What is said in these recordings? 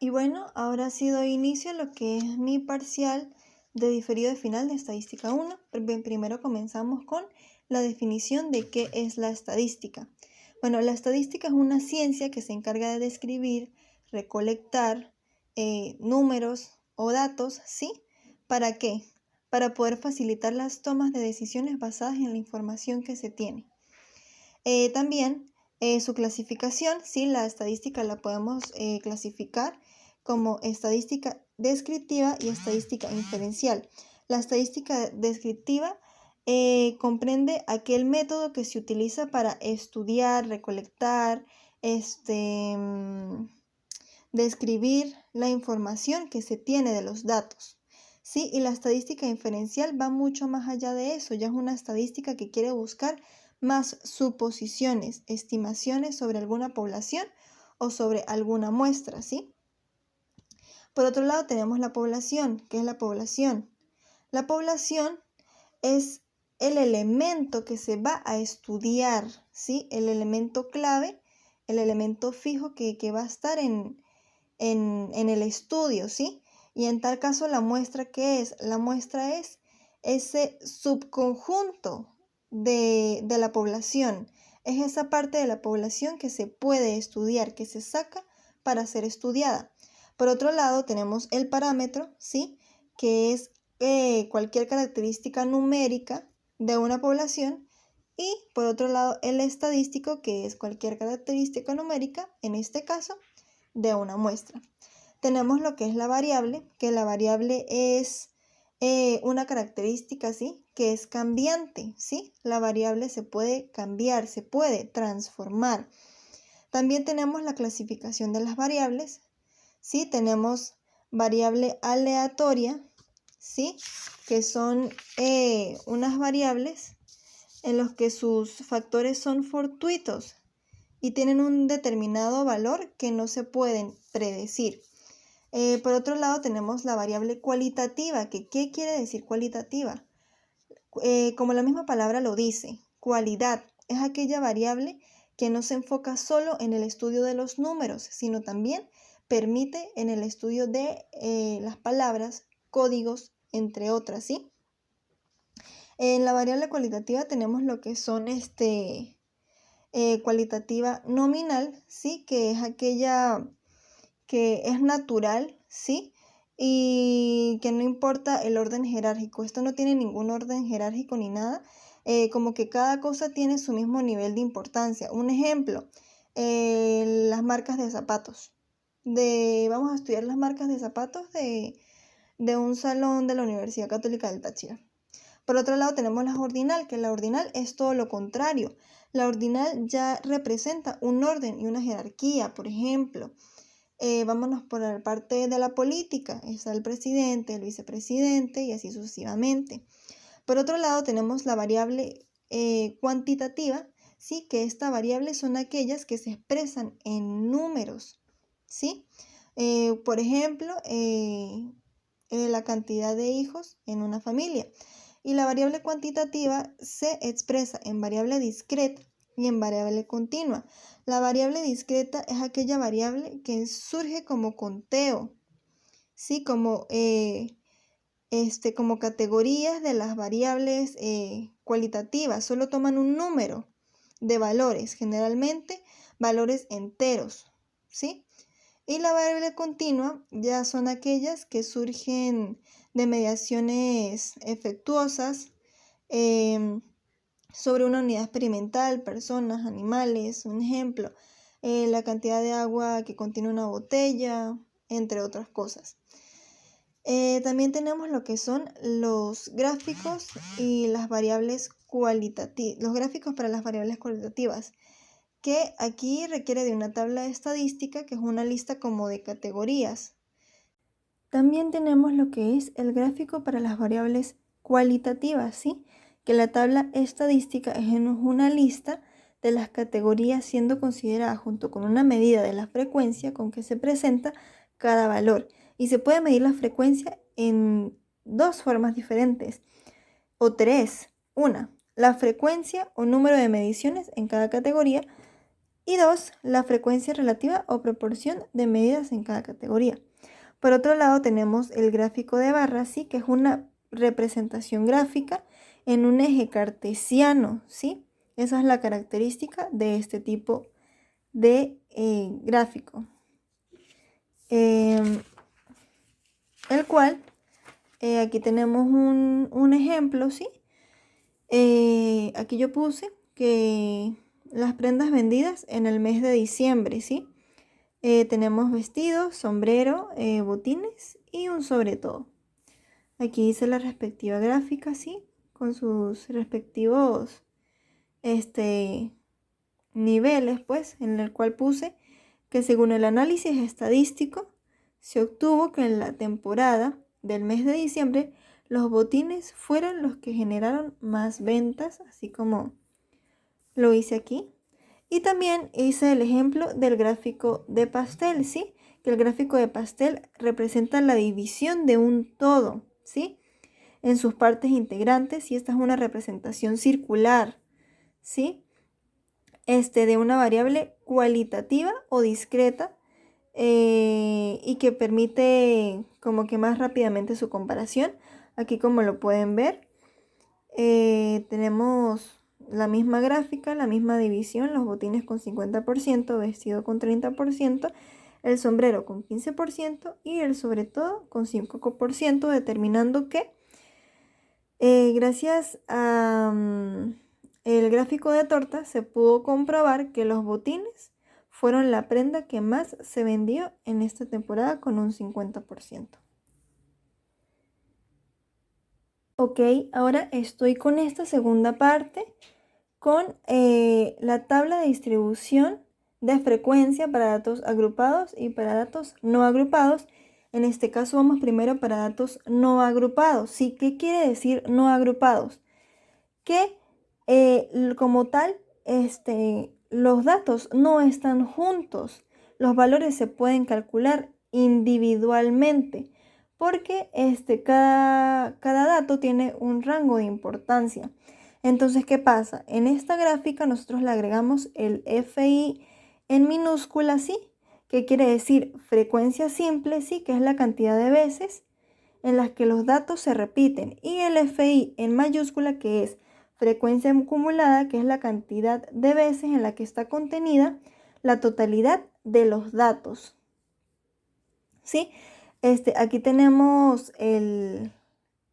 Y bueno, ahora sí doy inicio a lo que es mi parcial de diferido de final de estadística 1. Primero comenzamos con la definición de qué es la estadística. Bueno, la estadística es una ciencia que se encarga de describir, recolectar números o datos, ¿sí? ¿Para qué? Para poder facilitar las tomas de decisiones basadas en la información que se tiene. También su clasificación, ¿sí? La estadística la podemos clasificar como estadística descriptiva y estadística inferencial. La estadística descriptiva comprende aquel método que se utiliza para estudiar, recolectar, describir la información que se tiene de los datos. ¿Sí? Y la estadística inferencial va mucho más allá de eso, ya es una estadística que quiere buscar más suposiciones, estimaciones sobre alguna población o sobre alguna muestra, ¿sí? Por otro lado tenemos la población. ¿Qué es la población? La población es el elemento que se va a estudiar, ¿sí? El elemento clave, el elemento fijo que va a estar en el estudio, ¿sí? Y en tal caso, ¿la muestra qué es? La muestra es ese subconjunto de la población. Es esa parte de la población que se puede estudiar, que se saca para ser estudiada. Por otro lado, tenemos el parámetro, ¿sí? Que es cualquier característica numérica de una población. Y por otro lado, el estadístico, que es cualquier característica numérica, en este caso, de una muestra. Tenemos lo que es la variable, que la variable es una característica, ¿sí? Que es cambiante, ¿sí? La variable se puede cambiar, se puede transformar. También tenemos la clasificación de las variables, ¿sí? Tenemos variable aleatoria, ¿sí? Que son unas variables en los que sus factores son fortuitos y tienen un determinado valor que no se pueden predecir. Por otro lado tenemos la variable cualitativa, que ¿qué quiere decir cualitativa? Como la misma palabra lo dice, cualidad es aquella variable que no se enfoca solo en el estudio de los números, sino también permite en el estudio de las palabras, códigos, entre otras, ¿sí? En la variable cualitativa tenemos lo que son cualitativa nominal, ¿sí? Que es aquella que es natural, ¿sí? Y que no importa el orden jerárquico. Esto no tiene ningún orden jerárquico ni nada. Como que cada cosa tiene su mismo nivel de importancia. Un ejemplo, las marcas de zapatos. Vamos a estudiar las marcas de zapatos de un salón de la Universidad Católica del Táchira. Por otro lado tenemos la ordinal, que la ordinal es todo lo contrario. La ordinal ya representa un orden y una jerarquía. Por ejemplo, vámonos por la parte de la política. Está el presidente, el vicepresidente y así sucesivamente. Por otro lado tenemos la variable cuantitativa, ¿sí? Que esta variable son aquellas que se expresan en números, ¿sí? Por ejemplo, la cantidad de hijos en una familia. Y la variable cuantitativa se expresa en variable discreta y en variable continua. La variable discreta es aquella variable que surge como conteo, ¿sí? Como categorías de las variables cualitativas. Solo toman un número de valores, generalmente valores enteros, ¿sí? Y la variable continua ya son aquellas que surgen de mediaciones efectuosas sobre una unidad experimental, personas, animales. Un ejemplo, la cantidad de agua que contiene una botella, entre otras cosas. También tenemos lo que son los gráficos y las variables cualitativas, los gráficos para las variables cualitativas, que aquí requiere de una tabla de estadística, que es una lista como de categorías. También tenemos lo que es el gráfico para las variables cualitativas, ¿sí? Que la tabla estadística es una lista de las categorías siendo considerada junto con una medida de la frecuencia con que se presenta cada valor. Y se puede medir la frecuencia en dos formas diferentes, o tres. Una, la frecuencia o número de mediciones en cada categoría. Y 2, la frecuencia relativa o proporción de medidas en cada categoría. Por otro lado tenemos el gráfico de barras, ¿sí? Que es una representación gráfica en un eje cartesiano, ¿sí? Esa es la característica de este tipo de gráfico. El cual, aquí tenemos un ejemplo, ¿sí? Aquí yo puse que las prendas vendidas en el mes de diciembre, ¿sí? Tenemos vestidos, sombrero, botines y un sobre todo. Aquí hice la respectiva gráfica, ¿sí? Con sus respectivos niveles, pues, en el cual puse que según el análisis estadístico, se obtuvo que en la temporada del mes de diciembre los botines fueron los que generaron más ventas, así como lo hice aquí. Y también hice el ejemplo del gráfico de pastel, ¿sí? Que el gráfico de pastel representa la división de un todo, ¿sí? En sus partes integrantes, y esta es una representación circular, ¿sí? De una variable cualitativa o discreta y que permite como que más rápidamente su comparación. Aquí como lo pueden ver, tenemos la misma gráfica, la misma división, los botines con 50%, vestido con 30%, el sombrero con 15% y el sobre todo con 5%, determinando que gracias a el gráfico de torta se pudo comprobar que los botines fueron la prenda que más se vendió en esta temporada con un 50%. Ok, ahora estoy con esta segunda parte con la tabla de distribución de frecuencia para datos agrupados y para datos no agrupados. En este caso vamos primero para datos no agrupados. ¿Sí? ¿Qué quiere decir no agrupados? Que como tal, los datos no están juntos. Los valores se pueden calcular individualmente porque cada dato tiene un rango de importancia. Entonces, ¿qué pasa? En esta gráfica nosotros le agregamos el FI en minúscula, ¿sí? Que quiere decir frecuencia simple, ¿sí? Que es la cantidad de veces en las que los datos se repiten. Y el FI en mayúscula, que es frecuencia acumulada, que es la cantidad de veces en la que está contenida la totalidad de los datos. ¿Sí? Aquí tenemos el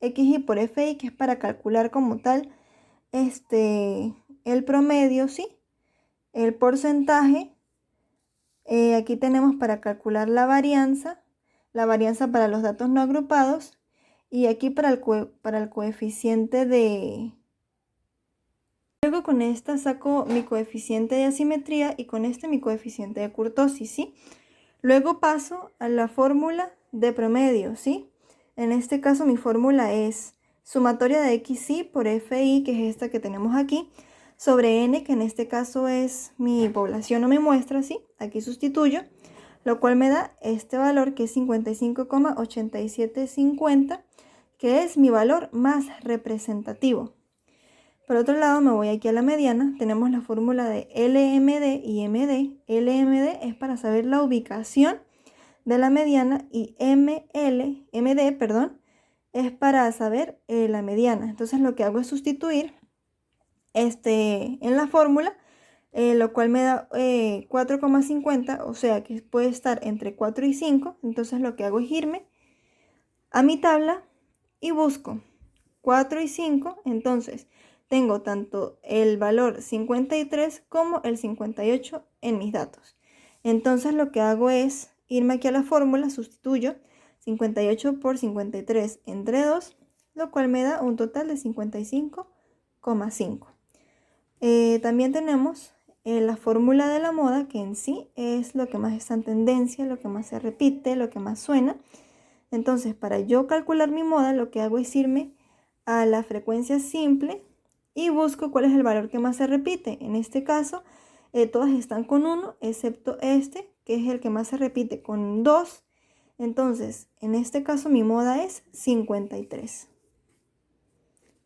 XI por FI, que es para calcular como tal el promedio, ¿sí? El porcentaje. Aquí tenemos para calcular la varianza para los datos no agrupados, y aquí para el coeficiente de... Luego con esta saco mi coeficiente de asimetría y con mi coeficiente de kurtosis, ¿sí? Luego paso a la fórmula de promedio, ¿sí? En este caso mi fórmula es sumatoria de XI por FI, que es esta que tenemos aquí, sobre N, que en este caso es mi población o mi muestra, ¿sí? Aquí sustituyo, lo cual me da este valor que es 55,8750, que es mi valor más representativo. Por otro lado, me voy aquí a la mediana. Tenemos la fórmula de LMD y MD. LMD es para saber la ubicación de la mediana y MD, perdón, es para saber la mediana. Entonces lo que hago es sustituir en la fórmula, lo cual me da 4,50, o sea que puede estar entre 4 y 5. Entonces lo que hago es irme a mi tabla y busco 4 y 5. Entonces tengo tanto el valor 53 como el 58 en mis datos. Entonces lo que hago es irme aquí a la fórmula, sustituyo 58 por 53 entre 2, lo cual me da un total de 55,5. También tenemos la fórmula de la moda, que en sí es lo que más está en tendencia, lo que más se repite, lo que más suena. Entonces, para yo calcular mi moda, lo que hago es irme a la frecuencia simple y busco cuál es el valor que más se repite. En este caso, todas están con 1, excepto que es el que más se repite, con 2. Entonces, en este caso, mi moda es 53,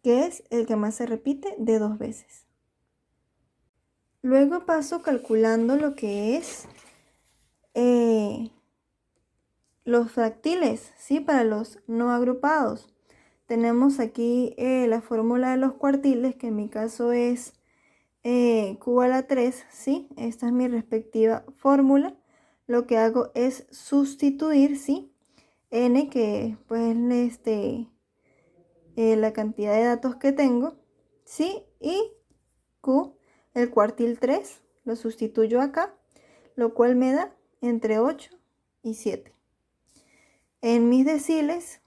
que es el que más se repite de 2 veces. Luego paso calculando lo que es los fractiles, ¿sí? Para los no agrupados. Tenemos aquí la fórmula de los cuartiles, que en mi caso es Q a la 3, ¿sí? Esta es mi respectiva fórmula. Lo que hago es sustituir, ¿sí? N, que pues la cantidad de datos que tengo, ¿sí? Y Q, el cuartil 3, lo sustituyo acá, lo cual me da entre 8 y 7. En mis deciles,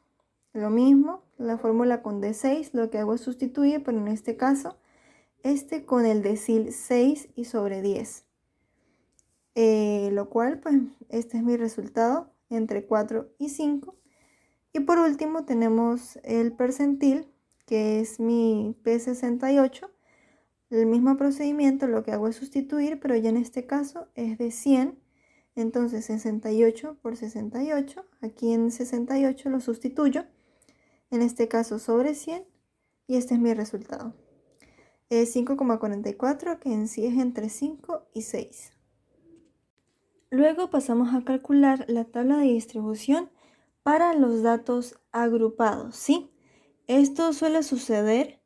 lo mismo, la fórmula con D6, lo que hago es sustituir, pero en este caso, con el decil 6 y sobre 10. Lo cual, pues, este es mi resultado entre 4 y 5. Y por último tenemos el percentil, que es mi P68. El mismo procedimiento, lo que hago es sustituir, pero ya en este caso es de 100. Entonces 68 por 68, aquí en 68 lo sustituyo, en este caso sobre 100, y este es mi resultado. Es 5,44, que en sí es entre 5 y 6. Luego pasamos a calcular la tabla de distribución para los datos agrupados, ¿sí? Esto suele suceder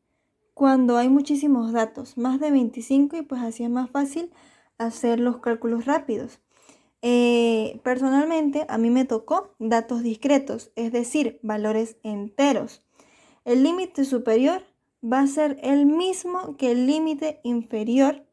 cuando hay muchísimos datos, más de 25, y pues así es más fácil hacer los cálculos rápidos. Personalmente a mí me tocó datos discretos, es decir, valores enteros. El límite superior va a ser el mismo que el límite inferior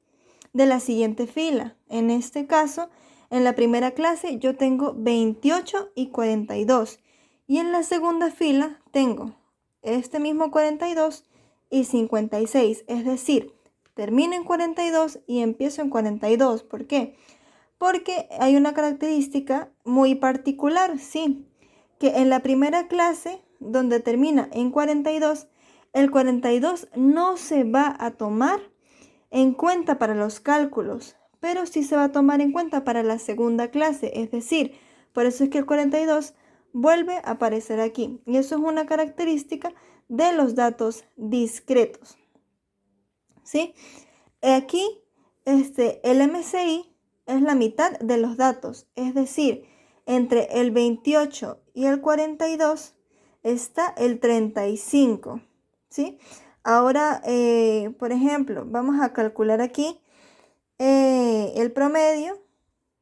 de la siguiente fila. En este caso, en la primera clase yo tengo 28 y 42. Y en la segunda fila tengo este mismo 42 y 56. Es decir, termino en 42 y empiezo en 42. ¿Por qué? Porque hay una característica muy particular, sí, que en la primera clase, donde termina en 42, el 42 no se va a tomar en cuenta para los cálculos, pero sí se va a tomar en cuenta para la segunda clase, es decir, por eso es que el 42 vuelve a aparecer aquí, y eso es una característica de los datos discretos, ¿sí? Aquí, el MCI es la mitad de los datos, es decir, entre el 28 y el 42 está el 35, ¿sí? Ahora, por ejemplo, vamos a calcular aquí el promedio,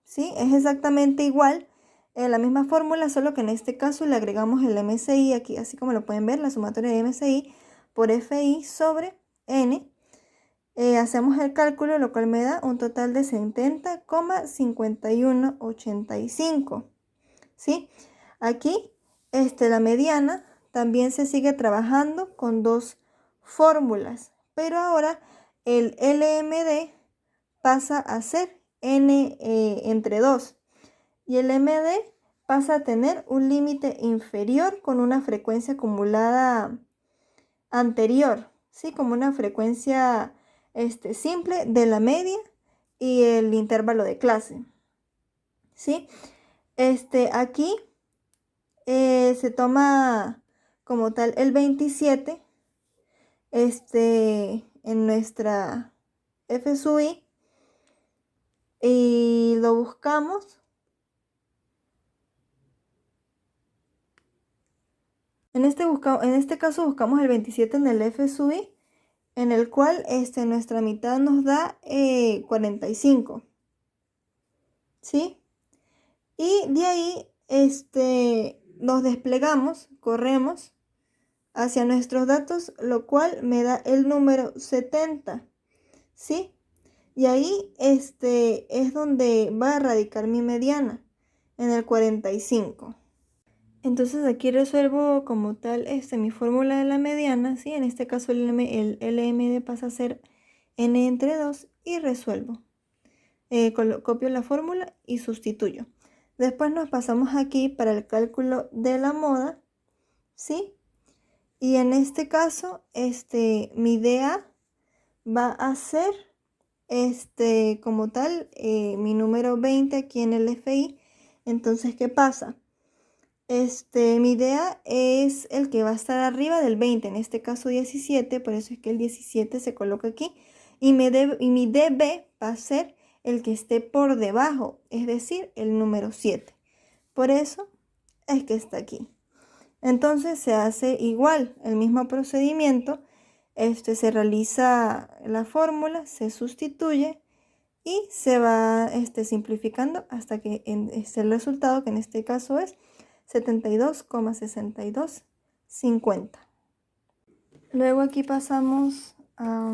¿sí? Es exactamente igual, la misma fórmula, solo que en este caso le agregamos el MCI aquí, así como lo pueden ver, la sumatoria de MCI por FI sobre N. Hacemos el cálculo, lo cual me da un total de 70,5185, ¿sí? Aquí, la mediana también se sigue trabajando con dos fórmulas, pero ahora el LMD pasa a ser N entre 2, y el MD pasa a tener un límite inferior con una frecuencia acumulada anterior, ¿sí? Como una frecuencia simple de la media y el intervalo de clase, ¿sí? Aquí se toma como tal el 27 en nuestra FSUI y lo buscamos. En este caso buscamos el 27 en el FSUI, en el cual nuestra mitad nos da 45, ¿sí? Y de ahí nos desplegamos, corremos hacia nuestros datos, lo cual me da el número 70, ¿sí? Y ahí es donde va a radicar mi mediana, en el 45. Entonces aquí resuelvo como tal mi fórmula de la mediana, ¿sí? En este caso el LMD pasa a ser N entre 2 y resuelvo. Copio la fórmula y sustituyo. Después nos pasamos aquí para el cálculo de la moda, ¿sí? Y en este caso, mi DA va a ser, como tal, mi número 20 aquí en el FI. Entonces, ¿qué pasa? Mi idea es el que va a estar arriba del 20, en este caso 17, por eso es que el 17 se coloca aquí. Y mi DB va a ser el que esté por debajo, es decir, el número 7. Por eso es que está aquí. Entonces se hace igual, el mismo procedimiento. Se realiza la fórmula, se sustituye y se va simplificando hasta que el resultado, que en este caso es 72,6250. Luego aquí pasamos a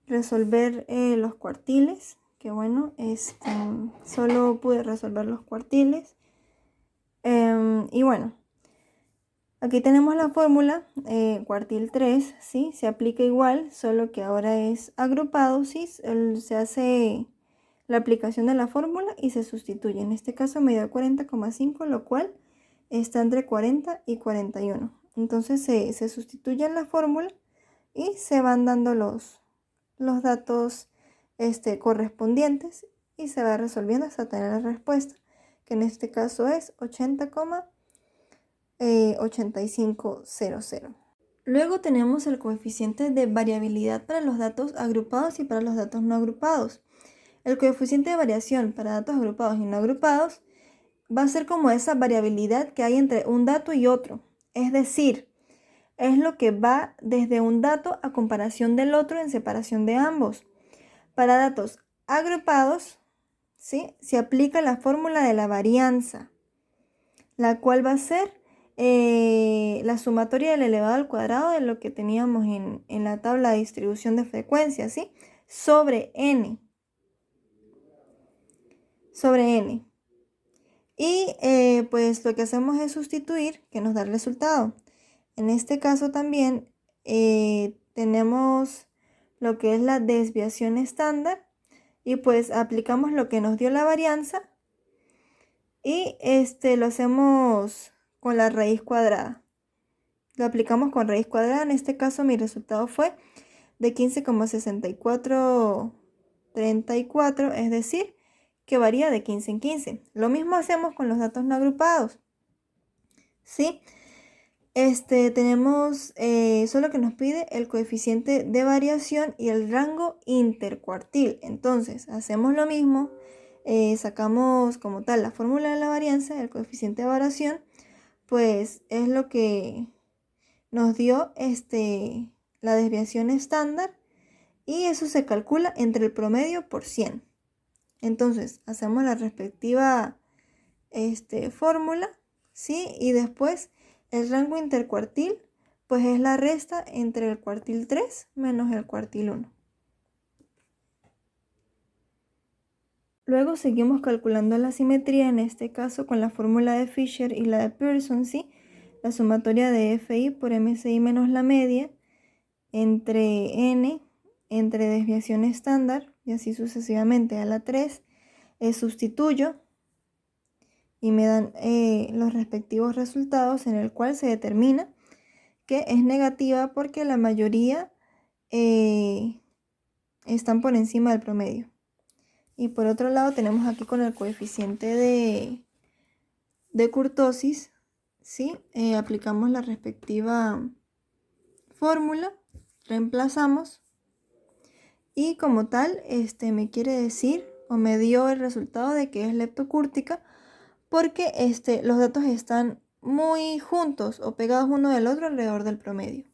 resolver los cuartiles, que bueno, solo pude resolver los cuartiles. Y bueno, aquí tenemos la fórmula, cuartil 3, ¿sí? Se aplica igual, solo que ahora es agrupado, ¿sí? Se hace la aplicación de la fórmula y se sustituye. En este caso me dio 40,5, lo cual está entre 40 y 41. Entonces se sustituye en la fórmula y se van dando los datos correspondientes y se va resolviendo hasta tener la respuesta, que en este caso es 80,8500. Luego tenemos el coeficiente de variabilidad para los datos agrupados y para los datos no agrupados. El coeficiente de variación para datos agrupados y no agrupados va a ser como esa variabilidad que hay entre un dato y otro. Es decir, es lo que va desde un dato a comparación del otro en separación de ambos. Para datos agrupados, ¿sí?, se aplica la fórmula de la varianza, la cual va a ser la sumatoria del elevado al cuadrado de lo que teníamos en la tabla de distribución de frecuencias, ¿sí?, sobre n. Y pues lo que hacemos es sustituir, que nos da el resultado. En este caso también tenemos lo que es la desviación estándar y pues aplicamos lo que nos dio la varianza y lo hacemos con la raíz cuadrada. Lo aplicamos con raíz cuadrada. En este caso mi resultado fue de 15,6434, es decir, que varía de 15 en 15. Lo mismo hacemos con los datos no agrupados, ¿sí? Tenemos solo que nos pide el coeficiente de variación y el rango intercuartil. Entonces, hacemos lo mismo, sacamos como tal la fórmula de la varianza, el coeficiente de variación, pues es lo que nos dio la desviación estándar y eso se calcula entre el promedio por 100. Entonces, hacemos la respectiva fórmula, ¿sí? Y después el rango intercuartil, pues es la resta entre el cuartil 3 menos el cuartil 1. Luego seguimos calculando la simetría, en este caso con la fórmula de Fisher y la de Pearson, ¿sí? La sumatoria de FI por MCI menos la media entre N, entre desviación estándar, y así sucesivamente a la 3, sustituyo y me dan los respectivos resultados, en el cual se determina que es negativa porque la mayoría están por encima del promedio. Y por otro lado tenemos aquí con el coeficiente de kurtosis, ¿sí? Aplicamos la respectiva fórmula, reemplazamos y como tal me quiere decir o me dio el resultado de que es leptocúrtica, porque los datos están muy juntos o pegados uno del otro alrededor del promedio.